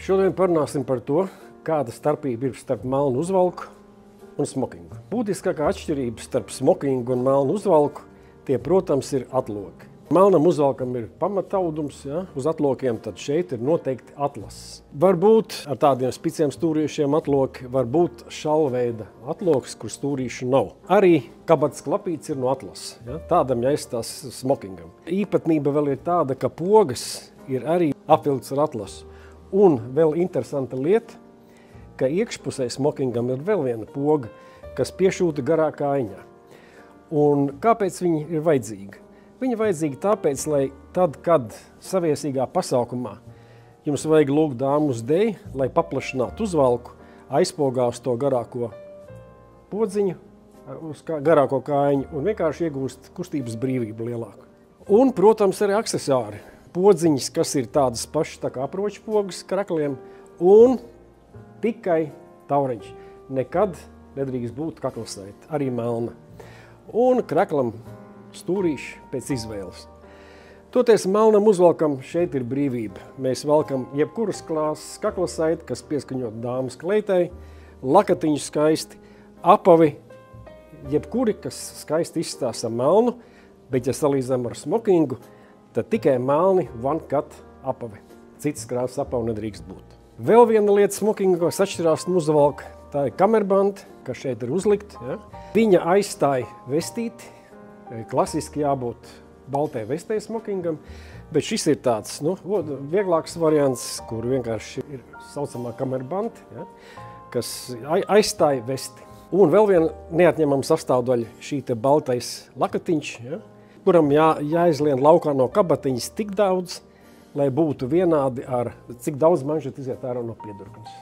Šodien parunāsim par to, kāda starpība ir starp melnu uzvalku un smokingu. Būtiskākā atšķirība starp smokingu un melnu uzvalku tie, protams, ir atloki. Melnam uzvalkam ir pamataudums, ja, uz atlokiem, tad šeit ir noteikti atlases. Varbūt ar tādiem spiciem stūriešiem atloki, varbūt šalveida atloks, kur stūrīšu nav. Arī kabatas klapīts ir no atlases, ja, tādam jāizstās smokingam. Īpatnība vēl ir tāda, ka pogas ir arī apvilkts ar atlasu. Un vēl interesanta lieta, ka iekšpusē smokingam ir vēl viena poga, kas piešūta garā kājiņā. Un kāpēc viņi ir vajadzīgi? Viņi vajadzīgi tāpēc, lai tad, kad saviesīgā pasākumā jums vajag lūgt dāmu uz deju, lai paplašinātu uzvalku, aizpogā uz to garāko podziņu, uz garāko kājiņu un vienkārši iegūst kustības brīvību lielāku. Un, protams, arī aksesāri. Podziņas, kas ir tādas pašas tā kā aproču pogas krakliem un tikai taureņš. Nekad nedrīkst būt kaklasaite, arī melna. Un kraklam stūrīši pēc izvēles. Toties melnam uzvalkam šeit ir brīvība. Mēs valkam jebkuras klāsas kaklasaiti, kas pieskaņot dāmas kleitai, lakatiņu skaisti, apavi, jebkuri, kas skaisti izstāsta melnu, bet ja salīdzinām ar smokingu, tad tikai melni one cut apavi. Citas krāsas apavi nedrīkst būt. Vēl viena lieta smokinga, kas atšķirās no uzvalka, tā ir kamerbanda, kas šeit ir uzlikt. Ja? Viņa aizstāja vestīti. Klasiski jābūt baltai vestei smokingam, bet šis ir tāds vieglāks variants, kur vienkārši ir saucamā kamerbanda, ja, kas aizstāja vesti. Un vēl viena neatņemama sastāvdaļa šī te baltais lakatiņš, ja, kuram jāizlien laukā no kabatiņas tik daudz, lai būtu vienādi ar cik daudz manžet iziet ārā no piedurknes.